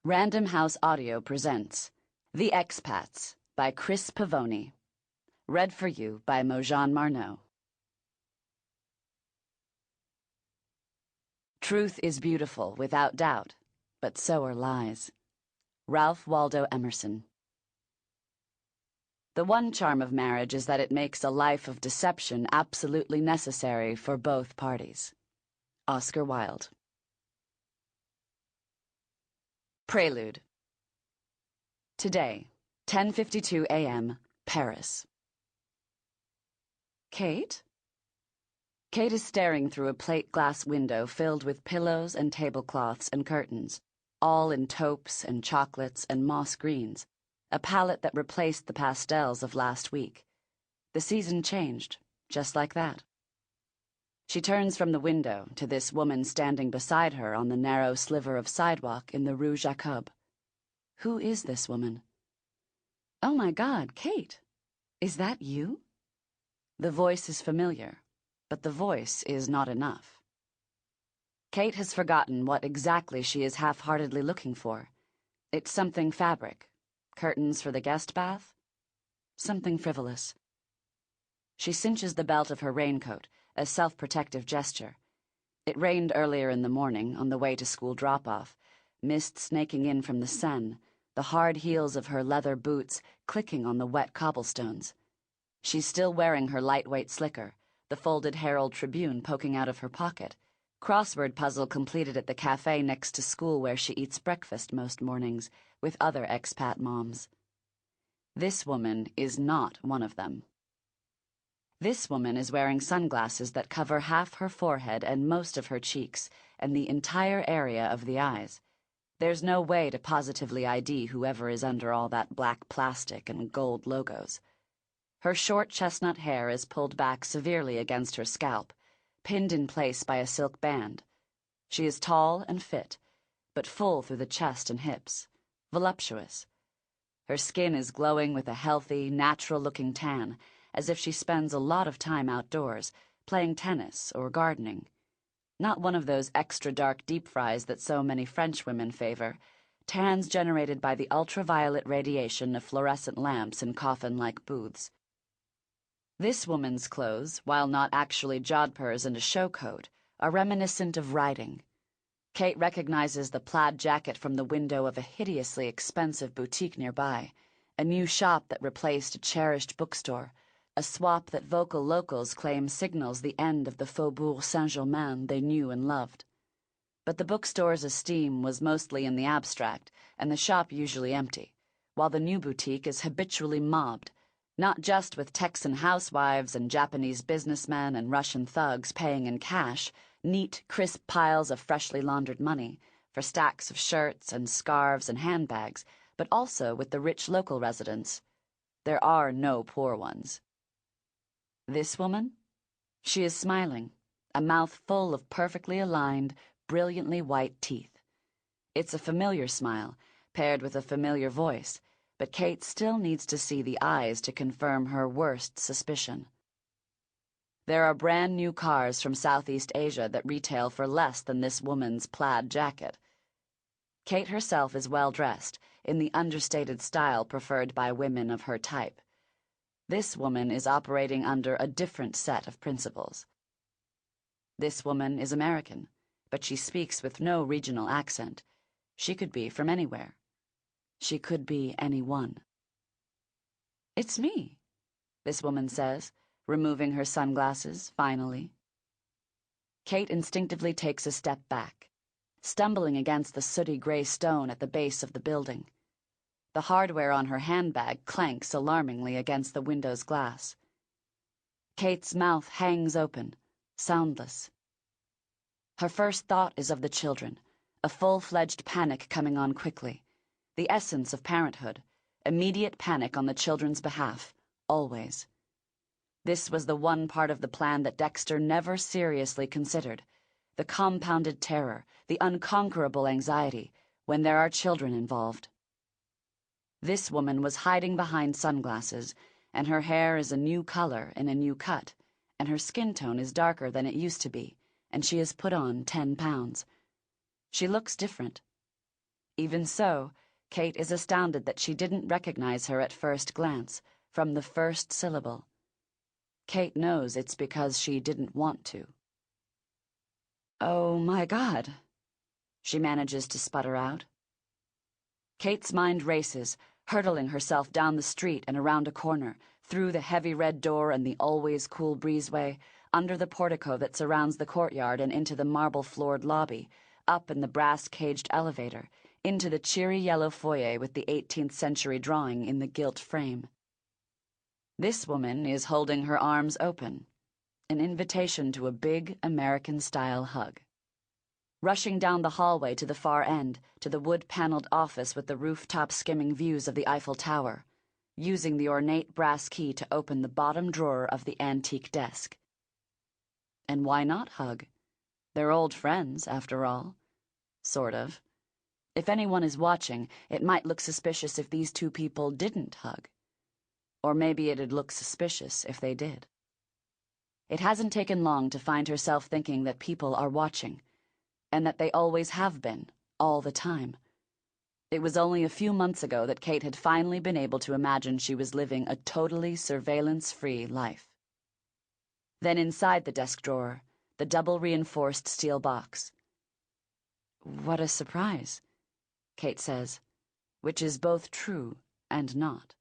Random House Audio presents The Expats by Chris Pavone. Read for you by Mozhan Marnò. Truth is beautiful, without doubt, but so are lies. Ralph Waldo Emerson. The one charm of marriage is that it makes a life of deception absolutely necessary for both parties. Oscar Wilde. Prelude. Today, 10:52 a.m., Paris. Kate? Kate is staring through a plate glass window filled with pillows and tablecloths and curtains, all in taupes and chocolates and moss greens, a palette that replaced the pastels of last week. The season changed, just like that. She turns from the window to this woman standing beside her on the narrow sliver of sidewalk in the Rue Jacob. Who is this woman? Oh my God, Kate! Is that you? The voice is familiar, but the voice is not enough. Kate has forgotten what exactly she is half-heartedly looking for. It's something fabric. Curtains for the guest bath? Something frivolous. She cinches the belt of her raincoat, a self-protective gesture. It rained earlier in the morning on the way to school drop-off, mist snaking in from the Seine, the hard heels of her leather boots clicking on the wet cobblestones. She's still wearing her lightweight slicker, the folded Herald Tribune poking out of her pocket, crossword puzzle completed at the cafe next to school where she eats breakfast most mornings with other expat moms. This woman is not one of them. This woman is wearing sunglasses that cover half her forehead and most of her cheeks and the entire area of the eyes. There's no way to positively ID whoever is under all that black plastic and gold logos. Her short chestnut hair is pulled back severely against her scalp, pinned in place by a silk band. She is tall and fit, but full through the chest and hips, voluptuous. Her skin is glowing with a healthy, natural-looking tan, as if she spends a lot of time outdoors, playing tennis or gardening. Not one of those extra dark deep fries that so many French women favor, tans generated by the ultraviolet radiation of fluorescent lamps in coffin-like booths. This woman's clothes, while not actually jodhpurs and a show coat, are reminiscent of riding. Kate recognizes the plaid jacket from the window of a hideously expensive boutique nearby, a new shop that replaced a cherished bookstore, a swap that vocal locals claim signals the end of the Faubourg Saint-Germain they knew and loved. But the bookstore's esteem was mostly in the abstract, and the shop usually empty, while the new boutique is habitually mobbed, not just with Texan housewives and Japanese businessmen and Russian thugs paying in cash, neat, crisp piles of freshly laundered money, for stacks of shirts and scarves and handbags, but also with the rich local residents. There are no poor ones. This woman? She is smiling, a mouth full of perfectly aligned, brilliantly white teeth. It's a familiar smile, paired with a familiar voice, but Kate still needs to see the eyes to confirm her worst suspicion. There are brand new cars from Southeast Asia that retail for less than this woman's plaid jacket. Kate herself is well dressed, in the understated style preferred by women of her type. This woman is operating under a different set of principles. This woman is American, but she speaks with no regional accent. She could be from anywhere. She could be anyone. It's me, this woman says, removing her sunglasses, finally. Kate instinctively takes a step back, stumbling against the sooty gray stone at the base of the building. The hardware on her handbag clanks alarmingly against the window's glass. Kate's mouth hangs open, soundless. Her first thought is of the children, a full-fledged panic coming on quickly, the essence of parenthood, immediate panic on the children's behalf, always. This was the one part of the plan that Dexter never seriously considered, the compounded terror, the unconquerable anxiety, when there are children involved. This woman was hiding behind sunglasses, and her hair is a new color and a new cut, and her skin tone is darker than it used to be, and she has put on 10 pounds. She looks different. Even so, Kate is astounded that she didn't recognize her at first glance, from the first syllable. Kate knows it's because she didn't want to. "Oh, my God," she manages to sputter out. Kate's mind races, hurtling herself down the street and around a corner, through the heavy red door and the always cool breezeway, under the portico that surrounds the courtyard and into the marble-floored lobby, up in the brass-caged elevator, into the cheery yellow foyer with the 18th century drawing in the gilt frame. This woman is holding her arms open, an invitation to a big American-style hug. Rushing down the hallway to the far end, to the wood-paneled office with the rooftop skimming views of the Eiffel Tower, using the ornate brass key to open the bottom drawer of the antique desk. And why not hug? They're old friends, after all. Sort of. If anyone is watching, it might look suspicious if these two people didn't hug. Or maybe it'd look suspicious if they did. It hasn't taken long to find herself thinking that people are watching, and that they always have been, all the time. It was only a few months ago that Kate had finally been able to imagine she was living a totally surveillance-free life. Then inside the desk drawer, the double-reinforced steel box. "What a surprise," Kate says, which is both true and not.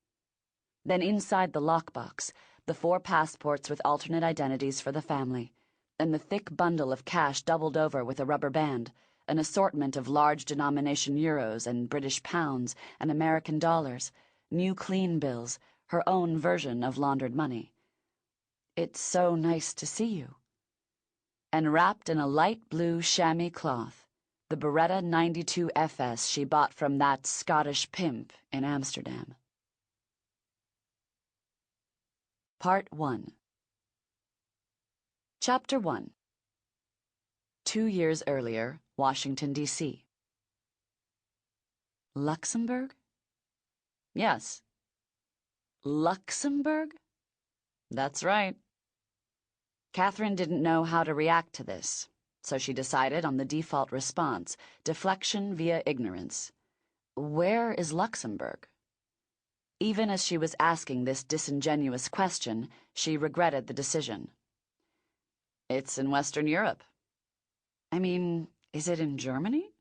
Then inside the lockbox, the 4 passports with alternate identities for the family, and the thick bundle of cash doubled over with a rubber band, an assortment of large-denomination euros and British pounds and American dollars, new clean bills, her own version of laundered money. "It's so nice to see you." And wrapped in a light blue chamois cloth, the Beretta 92 FS she bought from that Scottish pimp in Amsterdam. Part 1. Chapter 1. 2 years earlier, Washington, D.C. Luxembourg? Yes. Luxembourg? That's right. Catherine didn't know how to react to this, so she decided on the default response, deflection via ignorance. Where is Luxembourg? Even as she was asking this disingenuous question, she regretted the decision. It's in Western Europe. I mean, is it in Germany?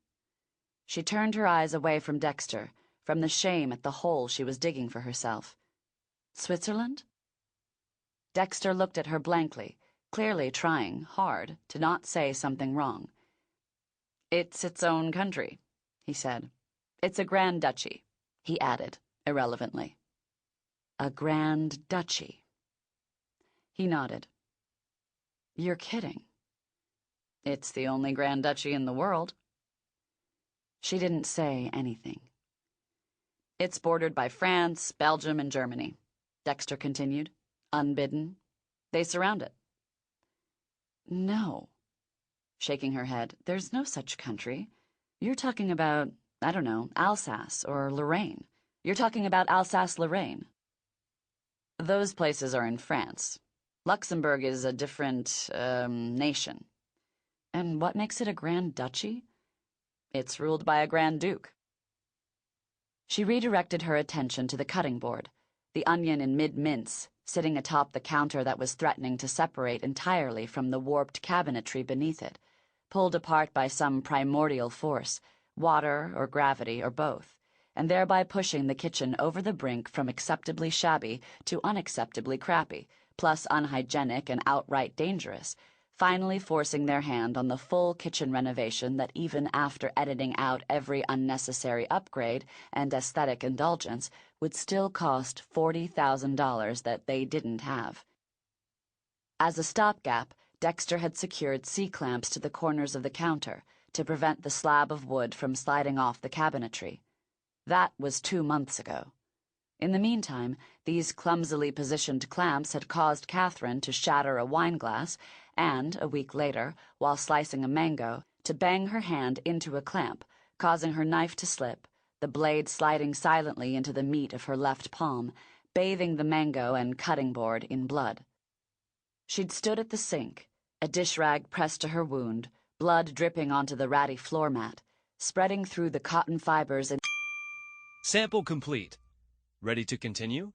She turned her eyes away from Dexter, from the shame at the hole she was digging for herself. Switzerland? Dexter looked at her blankly, clearly trying hard to not say something wrong. It's its own country, he said. It's a grand duchy, he added, irrelevantly. A grand duchy. He nodded. You're kidding. It's the only grand duchy in the world. She didn't say anything. It's bordered by France, Belgium, and Germany, Dexter continued, unbidden. They surround it. No. Shaking her head, there's no such country. You're talking about, I don't know, Alsace or Lorraine. You're talking about Alsace-Lorraine. Those places are in France. Luxembourg is a different, nation. And what makes it a grand duchy? It's ruled by a grand duke. She redirected her attention to the cutting board, the onion in mid-mince, sitting atop the counter that was threatening to separate entirely from the warped cabinetry beneath it, pulled apart by some primordial force, water or gravity or both, and thereby pushing the kitchen over the brink from acceptably shabby to unacceptably crappy, plus unhygienic and outright dangerous, finally forcing their hand on the full kitchen renovation that even after editing out every unnecessary upgrade and aesthetic indulgence would still cost $40,000 that they didn't have. As a stopgap, Dexter had secured C-clamps to the corners of the counter to prevent the slab of wood from sliding off the cabinetry. That was 2 months ago. In the meantime, these clumsily positioned clamps had caused Catherine to shatter a wineglass and, a week later, while slicing a mango, to bang her hand into a clamp, causing her knife to slip, the blade sliding silently into the meat of her left palm, bathing the mango and cutting board in blood. She'd stood at the sink, a dish rag pressed to her wound, blood dripping onto the ratty floor mat, spreading through the cotton fibers and... Sample complete. Ready to continue?